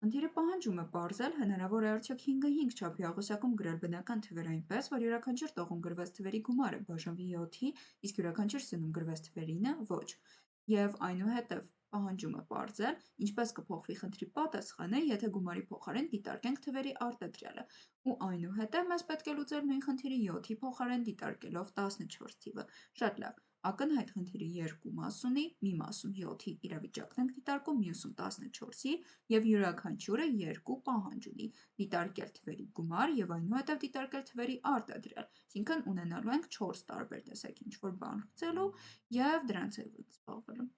Խնդիրը պահանջում է պարզել հնարավոր է արդյոք 5-ը 5 չափի աղյուսակում գրել բնական թվեր այնպես, որ յուրաքանչյուր տողում գրված թվերի գումարը բաժանվի 7-ի, իսկ յուրաքանչյուր սյունում գրված թվերի 9 ոչ։ Եվ այնուհետև պահանջում է պարզել, ինչպես կփոխվի խնդրի պատասխանը, եթե գումարի փոխարեն դիտարկենք թվերի արտադրյալը, ու այնուհետև մեզ պետք է լուծել նույն խնդիրը 7-ի փոխարեն դիտարկելով 14 թիվը։ Շատ լավ։ Ակնհայտ խնդիրը երկու մաս ունի, մի մասում 7-ի իրավիճակն ենք դիտարկում, մյուսում 14-ի, և յուրաքանչյուրը երկու պահանջ ունի՝ դիտարկել թվերի գումար և այնուհետև դիտարկել թվերի արտադրյալ, այսինքն ունենալու ենք 4 տարբեր տեսակի ինչ-որ բան գծելու և դրանցով զբաղվելու։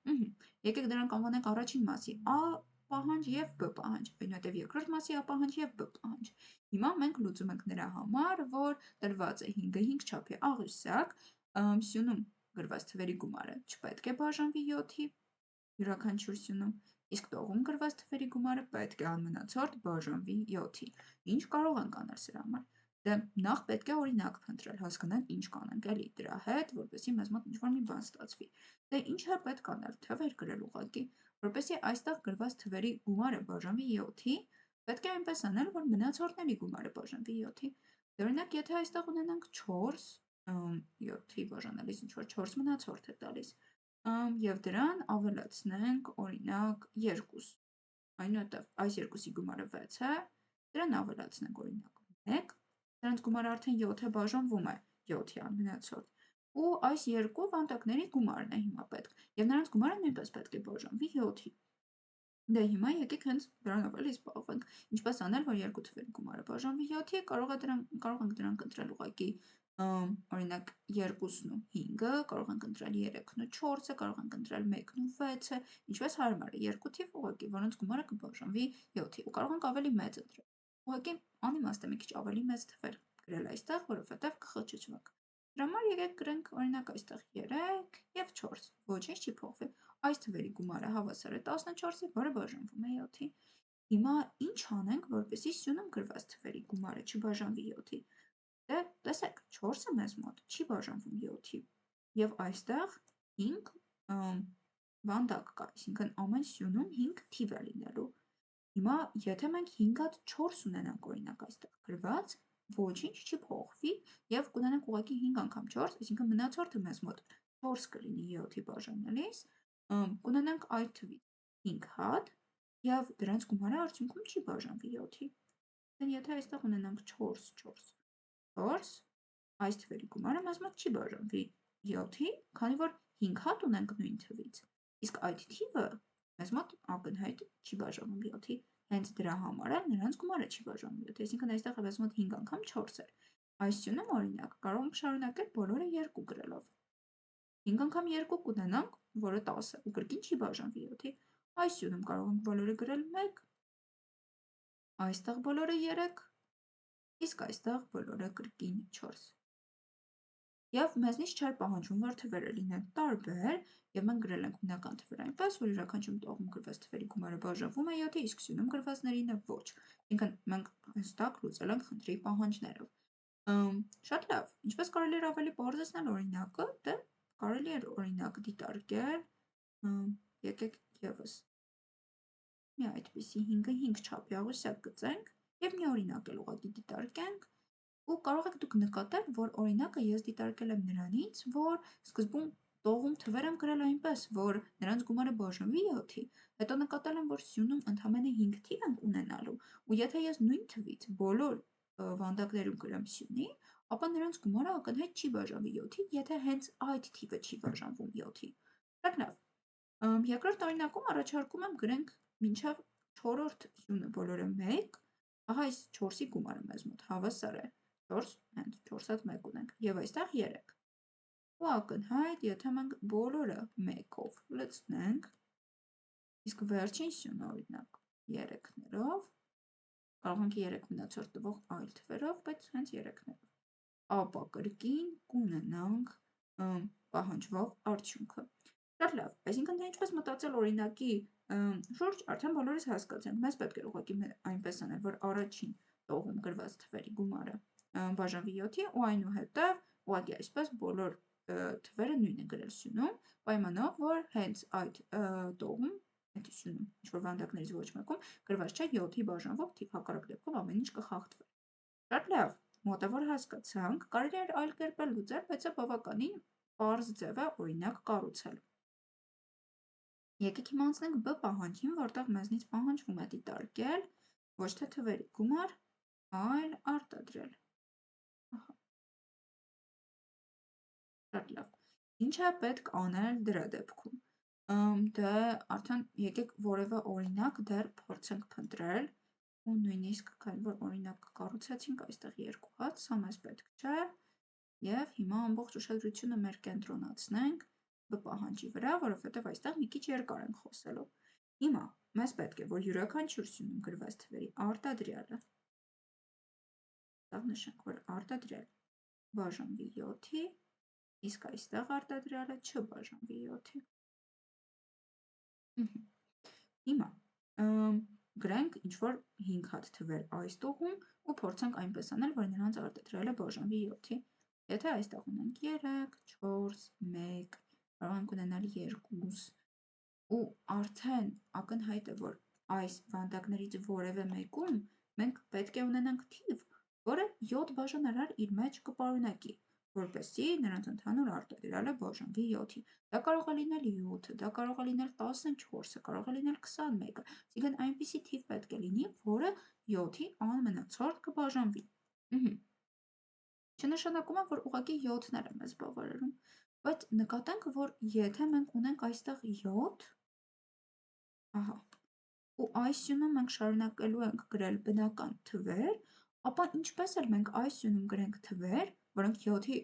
Եկեք դրանք անվանենք առաջին մասի A պահանջ և B պահանջ, այնուհետև երկրորդ մասի A պահանջ և B պահանջ։ Հիմա մենք լուծում ենք նրա համար, որ տրված է 5-ը 5 չափի աղյուսակ, սյունում գրված թվերի գումարը չպետք է բաժանվի 7-ի յուրաքանչյուր սյունում, իսկ տողում գրված թվերի գումարը պետք է անմնացորդ բաժանվի 7-ի։ Ինչ կարող ենք անել սրա համար։ Դե նախ պետք է օրինակ փնտրել, հասկանանք ինչ կանենք էլի դրա հետ, որպեսզի մեզ մոտ ինչ-որ մի բան ստացվի։ Դե ինչ է պետք անել, թվեր գրել ուղղակի, որպեսզի այստեղ գրված թվերի գումարը բաժանվի 7-ի, պետք է այնպես անել, որ մնացորդների գումարը բաժանվի 7-ի։ Դե օրինակ, եթե այստեղ ունենանք 4, 7-ի բաժանելիս ինչ-որ 4 մնացորդ է տալիս, և դրան ավելացնենք օրինակ 2, այնուհետև այս երկուսի գումարը 6 է, դրան ավելացնենք օրինակ 1, դրանց գումարը արդեն 7 է, բաժանվում է 7-ի անմնացորդ, ու այս երկու վանդակների գումարն է հիմա պետք, և նրանց գումարը նույնպես պետք է բաժանվի 7-ի։ Դե հիմա եկեք հենց դրանով էլի զբաղվենք, ինչպես անել, որ երկու թվերի գումարը բաժանվի 7-ի, կարող ենք դրանք ընտրել ուղղակի օրինակ 2-ն ու 5-ը, կարող ենք ընտրել 3-ն ու 4-ը, կարող ենք ընտրել 1-ն ու 6-ը, ինչպես հարմար է, երկու թիվ ուղղակի, որոնց գումարը կբաժանվի 7-ի, ու կարող ենք ավելի մեծ ընտրել։ Ուղղակի անիմաստ է մի քիչ ավելի մեծ թվեր գրել այստեղ, որովհետև կխճճվենք։ Դրա համար եկեք գրենք օրինակ այստեղ 3 և 4, ոչինչ չի փոխվի։ Այս թվերի գումարը հավասար է 14-ի, որը բաժանվում է 7-ի։ Հիմա ինչ անենք, որպեսզի սյունում գրված թվերի գումարը չբաժանվի 7-ի։ Դե տեսեք, 4-ը մեզ մոտ չի բաժանվում 7-ի, և այստեղ 5 վանդակ կա, այսինքն ամեն սյունում 5 թիվ է լինելու։ Հիմա եթե մենք 5 հատ 4 ունենանք օրինակ այստեղ գրված, ոչինչ չի փոխվի և կունենանք ուղղակի 5 անգամ 4, այսինքն մնացորդը մեզ մոտ 4 կլինի 7-ի բաժանելիս, կունենանք այդ թվից 5 հատ և դրանց գումարը արդյունքում չի բաժանվի 7-ի։ Եթե այստեղ ունենանք 4, 4, 4, այս թվերի գումարը մեզ մոտ չի բաժանվի 7-ի, քանի որ 5 հատ ունենք նույն թվից, իսկ այդ թիվը մեզ մոտ ակնհայտ չի բաժանվում 7-ի, հենց դրա համար էլ նրանց գումարը չի բաժանվում 7-ի, այսինքն այստեղ մեզ մոտ 5 անգամ 4 էր։ Այս սյունում օրինակ կարող ենք շարունակել բոլորը 2 գրելով։ 5 անգամ 2 կունենանք, որը 10 է, ու կրկին չի բաժանվի 7-ի։ Այս սյունում կարող ենք բոլորը գրել 1, այստեղ բոլորը 3, իսկ այստեղ բոլորը կրկին 4։ Եվ մեզնից չէր պահանջվում, որ թվերը լինեն տարբեր, և մենք գրել ենք բնական թվեր այնպես, որ յուրաքանչյուր տողում գրված թվերի գումարը բաժանվում է 7-ի, իսկ սյունում գրվածներինը ոչ։ Այսինքն մենք հստակ լուծել ենք խնդրի պահանջներով։ Շատ լավ, ինչպես կարելի էր ավելի պարզեցնել օրինակը, դե կարելի էր օրինակ դիտարկել, եկեք ևս մի այդպիսի 5-ը 5 չափի աղյուսակ գծենք և մի օրինակ էլ ուղղակի դիտարկենք, ու կարող եք դուք նկատել, որ օրինակը ես դիտարկել եմ նրանից, որ սկզբում տողում թվեր եմ գրել այնպես, որ նրանց գումարը բաժանվի 7-ի, հետո նկատել եմ, որ սյունում ընդամենը 5 թիվ ենք ունենալու, ու եթե ես նույն թվից բոլոր վանդակներում գրեմ սյունի, ապա նրանց գումարը ակնհայտ չի բաժանվի 7-ի, եթե հենց այդ թիվը չի բաժանվում 7-ի։ Շատ լավ։ Երկրորդ օրինակում առաջարկում եմ գրենք մինչև 4-րդ սյունը բոլորը 1, ահա այս 4-ի գումարը մեզ մոտ հավասար է 4, հենց 4 հատ 1 ունենք, և այստեղ 3։ Ու ակնհայտ, եթե մենք բոլորը 1-ով լցնենք, իսկ վերջին սյունը օրինակ 3-ներով, կարող ենք 3 մնացորդ տվող այլ թվերով, բայց հենց 3-ներով, ապա կրկին կունենանք պահանջվող արդյունքը։ Շատ լավ, այսինքն թե ինչպես մտածել օրինակի շուրջ, արդեն բոլորս հասկացանք, մեզ պետք էր ուղղակի այնպես անել, որ առաջին տողում գրված թվերի գումարը բաժանվի 7-ի, ու այնուհետև ուղղակի այսպես բոլոր թվերը նույնը գրել սյունում, պայմանով, որ հենց այդ տողում այդությունում, ինչ-որ վանդակներից ոչ մեկում գրված չէ 7-ի բաժանվող թիվ, հակառակ դեպքում ամեն ինչ կխախտվեր։ Շատ լավ, մոտավոր հասկացանք, կարելի էր այլ կերպ էլ լուծել, բայց սա բավականին պարզ ձև է օրինակ կառուցել։ Եկեք հիմա անցնենք B պահանջին, որտեղ մեզնից պահանջվում է դիտարկել ոչ թե թվերի գումար, այլ արտադրել։ Շատ լավ։ Ինչ է պետք անել դրա դեպքում։ Դե արդեն եկեք որևէ օրինակ դեռ փորձենք փնտրել ու նույնիսկ քանի որ օրինակ կառուցեցինք այստեղ երկու հատ, սա մեզ պետք չէ եւ հիմա ամբողջ ուշադրությունը մեր կենտրոնացնենք B պահանջի վրա, որովհետեւ այստեղ մի քիչ երկար ենք խոսելու։ Հիմա մեզ պետք է որ յուրաքանչյուր սյունում գրված թվերի արտադրյալը այստեղ նշենք որ արտադրյալ բաժանվի 7-ի, իսկ այստեղ արտադրյալը չբաժանվի 7-ի։ Հիմա գրենք ինչ-որ 5 հատ թվեր այս տողում ու փորձենք այնպես անել, որ նրանց արտադրյալը բաժանվի 7-ի։ Եթե այստեղ ունենք 3, 4, 1, կարող ենք ունենալ 2 ու արդեն ակնհայտ է, որ այս վանդակներից որևէ մեկում մենք պետք է ունենանք թիվ, որը 7 բաժանարար իր մեջ կպարունակի, որպեսզի նրանց ընդհանուր արտադրյալը բաժանվի 7-ի։ Դա կարող է լինել 7, դա կարող է լինել 14, կարող է լինել 21, այսինքն այնպիսի թիվ պետք է լինի, որը 7-ի անմնացորդ կբաժանվի։ Չնշանակում է, որ ուղղակի 7-ներ է մեզ բավարարում, բայց նկատենք, որ եթե մենք ունենք այստեղ 7, ահա, ու այս սյունում մենք շարունակելու ենք գրել բնական թվեր, ապա ինչպես էլ մենք այս սյունում գրենք թվեր, որոնք 7-ի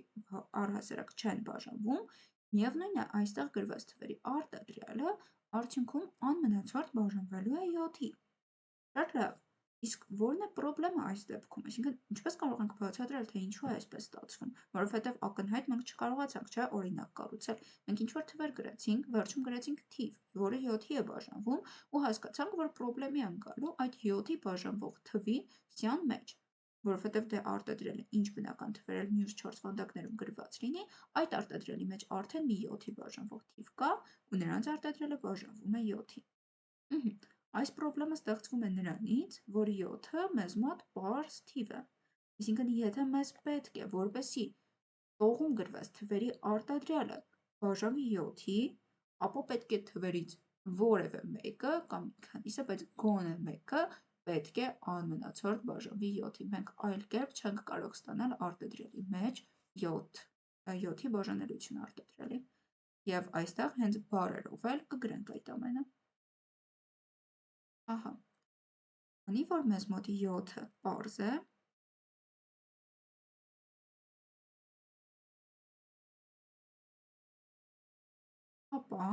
առհասարակ չեն բաժանվում, միևնույն է այստեղ գրված թվերի արտադրյալը արդյունքում անմնացորդ բաժանվելու է 7-ի։ Շատ լավ, իսկ որն է պրոբլեմը այս դեպքում, այսինքն ինչպես կարող ենք բացատրել, թե ինչու է այսպես ստացվում, որովհետև ակնհայտ մենք չկարողացանք, չէ, օրինակ կառուցել, մենք ինչ-որ թվեր գրեցինք, վերջում գրեցինք թիվ, որը 7-ի է բաժանվում ու հասկացանք, որ պրոբլեմի են գալու այդ 7-ի բաժանվող թվի սյան մեջ, որովհետև դե արտադրյալը ինչ բնական թվեր էլ մյուս 4 վանդակներում գրված լինի, այդ արտադրյալի մեջ արդեն մի 7-ի բաժանվող թիվ կա ու նրանց արտադրյալը բաժանվում է 7-ի։ Այս պրոբլեմը ստեղծվում է նրանից, որ 7-ը մեզ մոտ պարզ թիվ է, այսինքն եթե մեզ պետք է, որպեսզի տողում գրված թվերի արտադրյալը բաժանվի 7-ի, ապա պետք է թվերից որևէ մեկը կամ մի քանիսը, բայց գոնե մեկը պետք է անմնացորդ բաժանվի 7-ի։ Մենք այլ կերպ չենք կարող ստանալ արտադրյալի մեջ 7-ի բաժանելություն արտադրյալի։ Եվ այստեղ հենց բառերով էլ կգրենք այդ ամենը։ Ահա, քանի որ մեզ մոտ 7-ը պարզ է, ապա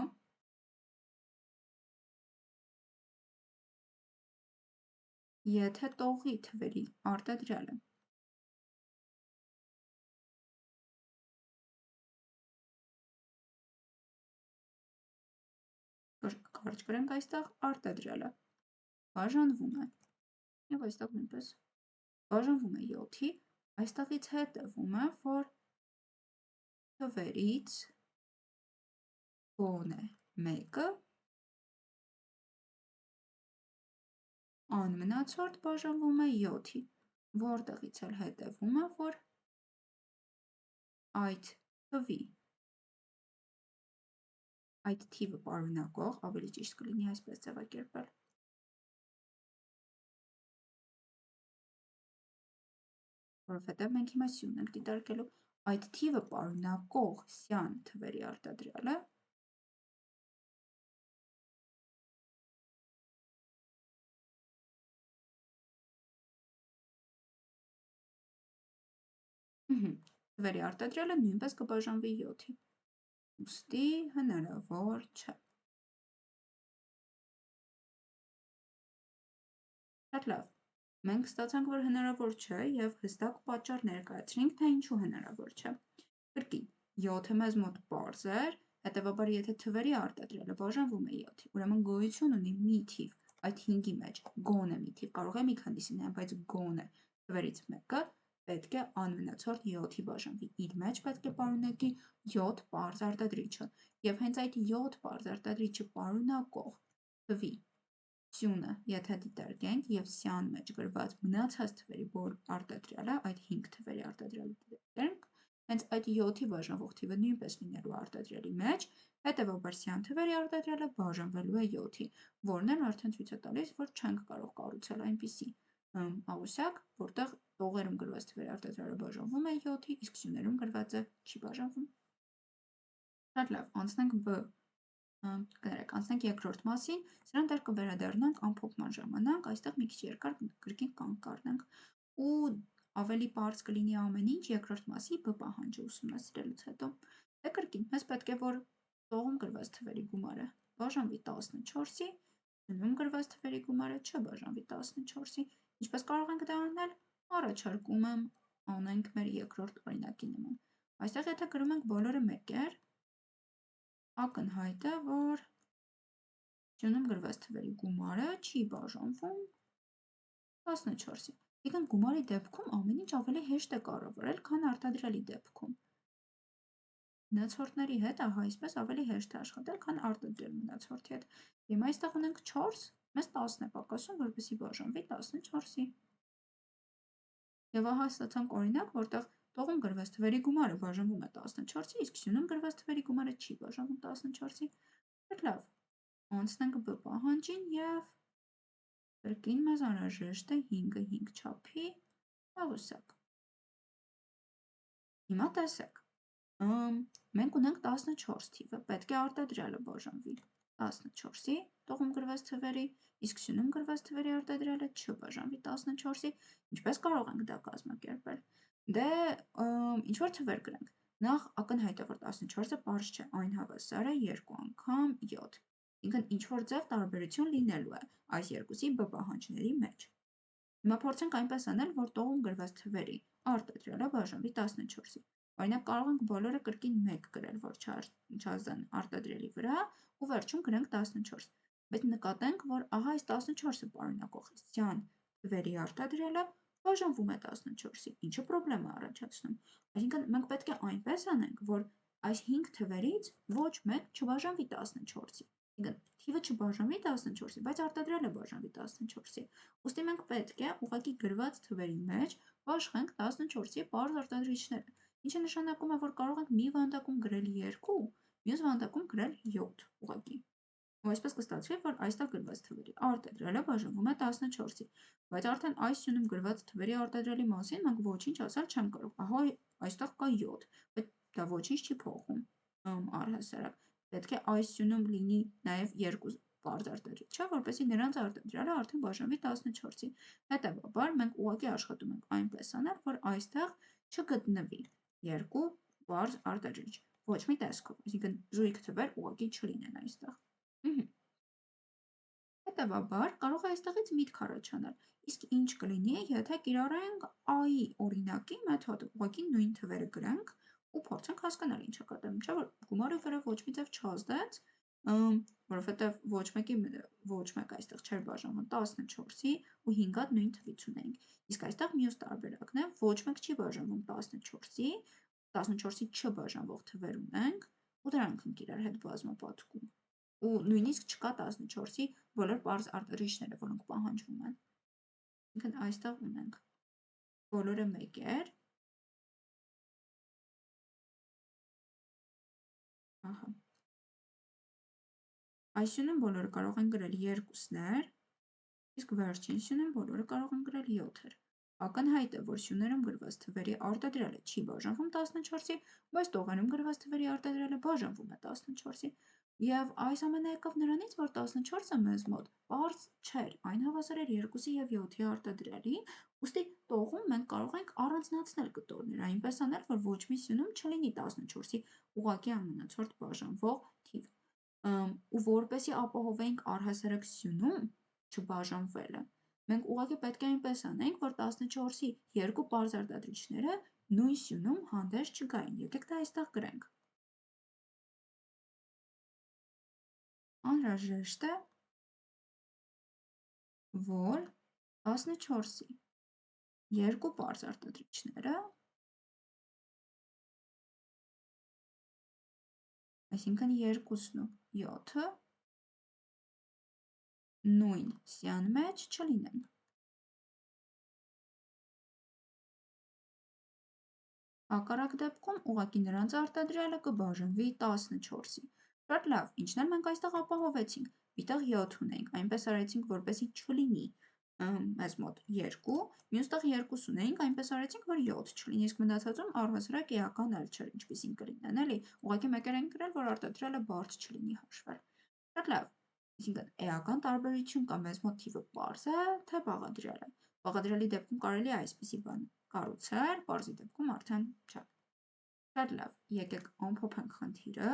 եթե տողի թվերի արտադրյալը կարճ գրենք այստեղ արտադրյալը բաժանվում է, և այստեղ նույնպես բաժանվում է 7-ի, այստեղից հետևում է, որ թվերից գոնե մեկը անմնացորդ բաժանվում է 7-ի, որտեղից էլ հետևում է, որ այդ թիվը պարունակող, ավելի ճիշտ կլինի այսպես ձևակերպել, որովհետև մենք հիմա սյուն ենք դիտարկելու, այդ թիվը պարունակող սյան թվերի արտադրյալը թվերի արտադրյալը նույնպես կբաժանվի 7-ի, ուստի հնարավոր չէ։ Շատ լավ, մենք ստացանք, որ հնարավոր չէ և հստակ պատճառ ներկայացրինք, թե ինչու հնարավոր չէ։ Կրկին, 7-ը մեզ մոտ պարզ էր, հետևաբար եթե թվերի արտադրյալը բաժանվում է 7-ի, ուրեմն գոյություն ունի մի թիվ, այդ 5-ի մեջ գոնե մի թիվ, կարող է մի քանիսին է, բայց գոնե թվերից մեկը պետք է անմնացորդ 7-ի բաժանվի, իր մեջ պետք է պարունակի 7 պարզ արտադրիչը, և հենց այդ 7 պարզ արտադրիչը պարունակող թվի սյունը, եթե դիտարկենք և սյան մեջ գրված մնացած թվերի արտադրյալը, այդ 5 թվերի արտադրյալը դիտարկենք, հենց այդ 7-ի բաժանվող թիվը նույնպես լինելու արտադրյալի մեջ, հետևաբար սյան թվերի արտադրյալը բաժանվելու է 7-ի, որն էլ արդեն ցույց է տալիս, որ չենք կարող կառուցել այնպիսի աղյուսակ, որտեղ տողերում գրված թվերի արտադրյալը բաժանվում է 7-ի, իսկ սյուներում գրվածը չի բաժանվում։ Շատ լավ, անցնենք B կներեք, անցնենք երկրորդ մասին, սրան դեռ կվերադառնանք ամփոփման ժամանակ, այստեղ մի քիչ երկար կրկին կանգ կառնենք ու ավելի պարզ կլինի ամեն ինչ երկրորդ մասի B պահանջը ուսումնասիրելուց հետո։ Դե կրկին, մեզ պետք է որ տողում գրված թվերի գումարը բաժանվի 14-ի, սյունում գրված թվերի գումարը չբաժանվի 14-ի։ Ինչպես կարող ենք դա անել, առաջարկում եմ անենք մեր երկրորդ օրինակի նման։ Այստեղ եթե գրում ենք բոլորը 1 ակնհայտ է, որ սյունում գրված թվերի գումարը չի բաժանվում 14-ի։ Եկան գումարի դեպքում ամեն ինչ ավելի հեշտ է կառավարել, քան արտադրյալի դեպքում։ Մնացորդների հետ այսպես ավելի հեշտ է աշխատել, քան արտադրյալ մնացորդի հետ։ Հիմա այստեղ ունենք 4, մեզ 10 է պակասում, որպեսզի բաժանվի 14-ի։ Եվ ահա ստացանք օրինակ, որտեղ տողում գրված թվերի գումարը բաժանվում է 14-ի, իսկ սյունում գրված թվերի գումարը չի բաժանվում 14-ի։ Շատ լավ, անցնենք B պահանջին և կրկին մեզ անհրաժեշտ է 5-ը 5 չափի աղյուսակ։ Հիմա տեսեք, մենք ունենք 14 թիվը, պետք է արտադրյալը բաժանվի 14-ի տողում գրված թվերի, իսկ սյունում գրված թվերի արտադրյալը չբաժանվի 14-ի, ինչպես կարող ենք դա կազմակերպել։ Դե ինչ-որ թվեր գրենք, նախ ակնհայտ է, որ 14-ը պարզ չէ, այն հավասար է 2 անգամ 7, ինքն ինչ-որ ձև տարբերություն լինելու է այս երկուսի B պահանջների մեջ։ Հիմա փորձենք այնպես անել, որ տողում գրված թվերի արտադրյալը բաժանվի 14-ի։ Օրինակ կարող ենք բոլորը կրկին 1 գրել, որ չազդեն արտադրյալի վրա ու վերջում գրենք 14, բայց նկատենք, որ ահա այս 14-ը պարունակող սյան թվերի արտադրյալը բաժանվում է 14-ի, ինչը պրոբլեմ է առաջացնում։ Այսինքն մենք պետք է այնպես անենք, որ այս 5 թվերից ոչ մեկ չբաժանվի 14-ի։ Թիվը չբաժանվի 14-ի, բայց արտադրյալը բաժանվի 14-ի։ Ուստի մենք պետք է ուղղակի գրված թվերի մեջ բաշխենք 14-ի պարզ արտադրիչները, ինչը նշանակում է, որ կարող ենք մի վանդակում գրել 2, մյուս վանդակում գրել 7 ուղղակի։ Ու այսպես կստացվի, որ այստեղ գրված թվերի արտադրյալը բաժանվում է 14-ի, բայց արդեն այս սյունում գրված թվերի արտադրյալի մասին մենք ոչինչ ասել չեմ կարող։ Ահա այստեղ կա 7, բայց դա ոչինչ չի փոխում առհասարակ։ Պետք է այս սյունում լինի նաև 2 պարզ արտադրյալ, չէ՞, որպեսզի նրանց արտադրյալը արդեն բաժանվի 14-ի։ Հետևաբար մենք ուղղակի աշխատում ենք այնպես անել, որ այստեղ չգտնվի 2 պարզ արտադրիչ ոչ մի տեսքով, այսինքն զույգ թվեր ուղղակի չլինեն այստեղ։ Հետևաբար կարող է այստեղից միտք առաջանալ, իսկ ինչ կլինի, եթե կիրառենք AI օրինակի մեթոդը, ուղղակի նույն թվերը գրենք ու փորձենք հասկանալ ինչ է կատարվում, չէ՞ որ գումարի վրա ոչ մի ձև չազդեց, որովհետև ոչ մեկ այստեղ չէր բաժանվում 14-ի ու 5 հատ նույն թվից ունենք։ Իսկ այստեղ մյուս տարբերակն է, ոչ մեկ չի բաժանվում 14-ի, 14-ի չբաժանվող թվեր ունենք ու դրանք ենք իրար հետ բազմապատկում։ Ու նույնիսկ չկա 14-ի բոլոր պարզ արտադրիչները, որոնք պահանջվում են։ Ինքն այստեղ ունենք բոլորը 1 ահա։ Այս սյունում բոլորը կարող են գրել 2-ներ, իսկ վերջին սյունում բոլորը կարող են գրել 7-էր։ Ակնհայտ է, որ սյուներում գրված թվերի արտադրյալը չի բաժանվում 14-ի, բայց տողերում գրված թվերի արտադրյալը բաժանվում է 14-ի։ Եվ այս ամենը եկավ նրանից, որ 14-ը մեզ մոտ պարզ չէր, այն հավասար էր 2-ի և 7-ի արտադրյալի, ուստի տողում մենք կարող ենք առանձնացնել կտորները, այնպես անել, որ ոչ մի սյունում չլինի 14-ի ուղղակի ամենացորդ բաժանվող թիվ։ Ու որպեսզի ապահովենք առհասարակ սյունում չբաժանվելը, մենք ուղղակի պետք է այնպես անենք, որ 14-ի երկու պարզ արտադրիչները նույն սյունում հանդերձ չգային։ Եկեք դա այստեղ գրենք։ Անհրաժեշտ է, որ 14-ի երկու պարզ արտադրիչները, այսինքն 2-ն ու 7-ը, նույն սյան մեջ չլինեն։ Հակառակ դեպքում ուղղակի նրանց արտադրյալը կբաժանվի 14-ի։ Շատ լավ, ինչն էլ մենք այստեղ ապահովեցինք։ Միտեղ 7 ունենք, այնպես արեցինք, որպեսզի չլինի մեզ մոտ 2, մյուս տեղ 2 ունեինք, այնպես արեցինք, որ 7 չլինի, իսկ մնացածում առհասարակ էական այլ չէր, ինչպիսին կլինեն, էլի։ Ուղղակի մեկեր ենք գրել, որ արտադրյալը բարձ չլինի հաշվել։ Շատ լավ։ Այսինքն էական տարբերություն կա մեզ մոտ թիվը պարզ է, թե բաղադրյալը։ Բաղադրյալի դեպքում կարելի է այսպիսի բան կառուցել, պարզի դեպքում արդեն չէ։ Շատ լավ, եկեք ամփոփենք խնդիրը։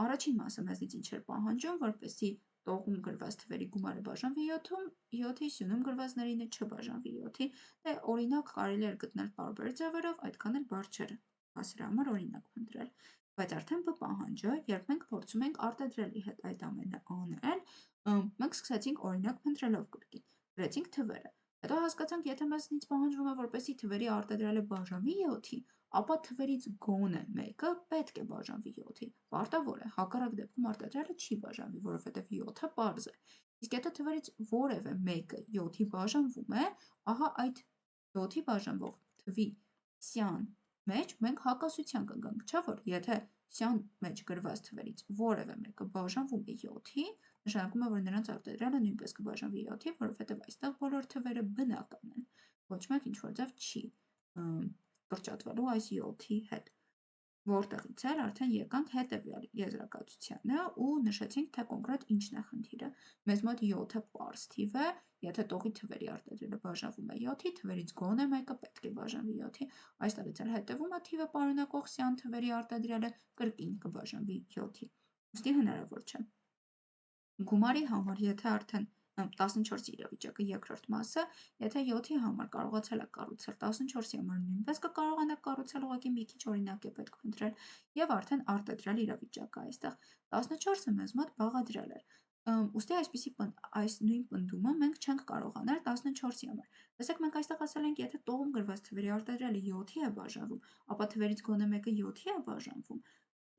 Առաջին մասը մեզնից ինչ էր պահանջում, որպեսզի տողում գրված թվերի գումարը բաժանվի 7-ի, սյունում գրվածներինը չբաժանվի 7-ի։ Դե օրինակ կարելի էր գտնել տարբեր ձևերով, այդքան էլ բարդ չէր հասրա համար օրինակ փնտրել։ Բայց արդեն B պահանջը, երբ մենք փորձում ենք արտադրյալի հետ այդ ամենը անել, մենք սկսեցինք օրինակ փնտրելով կրկին։ Գրեցինք թվերը։ Հետո հասկացանք, եթե մեզնից պահանջվում է, որպեսզի թվերի արտադրյալը բաժանվի 7-ի, ապա թվերից գոնե մեկը պետք է բաժանվի 7-ի։ Պարտավոր է, հակառակ դեպքում արտադրյալը չի բաժանվի, որովհետև 7-ը պարզ է։ Իսկ եթե թվերից որևէ մեկը 7-ի բաժանվում է, ահա այդ 7-ի բաժանվող թվի սյան մեջ մենք հակասության կգանք, չէ՞ որ եթե սյան մեջ գրված թվերից որևէ մեկը բաժանվում է 7-ի, նշանակում է, որ նրանց արտադրյալը նույնպես կբաժանվի 7-ի, որովհետև այստեղ բոլոր թվերը բնական են։ Ոչ մեկ ինչ-որ ձև չի կրճատվելու այս 7-ի հետ։ Որտեղից էլ արդեն եկանք հետևյալ եզրակացությանը ու նշեցինք, թե կոնկրետ ինչն է խնդիրը։ Մեզ մոտ 7-ը պարզ թիվ է, եթե տողի թվերի արտադրյալը բաժանվում է 7-ի, թվերից գոնե մեկը պետք է բաժանվի 7-ի։ Այստեղից էլ հետևում է թիվը պարունակող սյան թվերի արտադրյալը կրկին կբաժանվի 7-ի։ Ուստի հնարավոր չէ։ Գումարի համար, եթե արդեն 14-ի իրավիճակը երկրորդ մասը, եթե 7-ի համար կարողացել եք կառուցել, 14-ի համար նույնպես կկարողանաք կառուցել, ուղղակի մի քիչ օրինակ է պետք փնտրել, եւ արդեն արտադրյալ իրավիճակը այստեղ 14-ը մեզ մոտ բաղադրյալ էր։ Ուստի այս նույն պնդումը մենք չենք կարող անել 14-ի համար։ Տեսեք, մենք այստեղ ասել ենք, եթե տողում գրված թվերի արտադրյալը 7-ի է բաժանվում, ապա թվերից գոնե մեկը 7-ի է բաժանվում։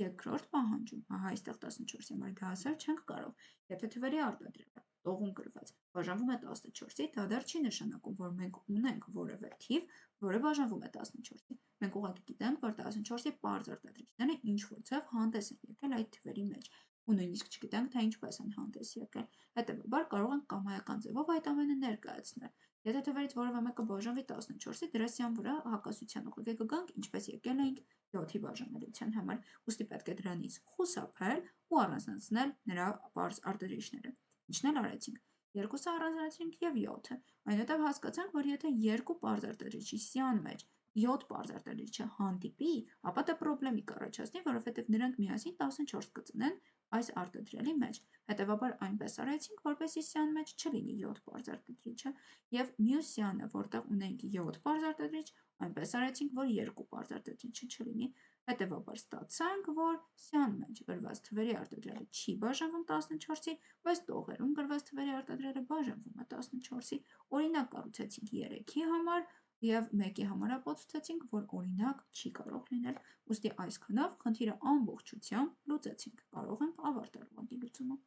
Երկրորդ պահանջում, ահա այստեղ 14-ի համար դա ասել չենք կարող։ Եթե թվերի արտադրյալը տողում գրված բաժանվում է 14-ի, դա դեռ չի նշանակում, որ մենք ունենք որևէ թիվ, որը բաժանվում է 14-ի։ Մենք ուղղակի գիտենք, որ 14-ի պարզ արտադրիչները ինչ-որ ձև հանդես են եկել այդ թվերի մեջ, ու նույնիսկ չգիտենք, թե ինչպես են հանդես եկել։ Հետևաբար կարող ենք կամայական ձևով այդ ամենը ներկայացնել։ Եթե թվերից որևէ մեկը բաժանվի 14-ի, դրա սյան վրա հակասության ուղղակի կգանք, ինչպես եկել էինք 7-ի բաժանելիության համար։ Ուստի պետք է դրանից խուսափել ու առանձնացնել նրա պարզ արտադրիչները։ Ինչն էլ արեցինք։ Երկուսը առանձնացրինք եւ 7-ը։ Այնուհետև հասկացանք, որ եթե երկու պարզ արտադրիչի սյան մեջ 7 պարզ արտադրիչը հանդիպի, ապա դա պրոբլեմի կառաջացնի, որովհետև նրանք միասին 14 կծնեն այս արտադրյալի մեջ։ Հետևաբար այնպես արեցինք, որպեսզի սյան մեջ չլինի 7 պարզ արտադրիչը, եւ մյուս սյանը, որտեղ ունենք 7 պարզ արտադրիչ, այնպես արեցինք, որ 2 պարզ արտադրիչը չլինի։ Հետևաբար ստացանք, որ սյան մեջ գրված թվերի արտադրյալը չի բաժանվում 14-ի, բայց տողերում գրված թվերի արտադրյալը բաժանվում է 14-ի։ Օրինակ կառուցեցինք 3-ի համար եւ 1-ի համար ապացուցեցինք, որ օրինակ չի կարող լինել։ Ուստի այսքանով խնդիրը ամբողջությամբ լուծեցինք։ Կարող ենք ավարտել ուղղակի լուծումը։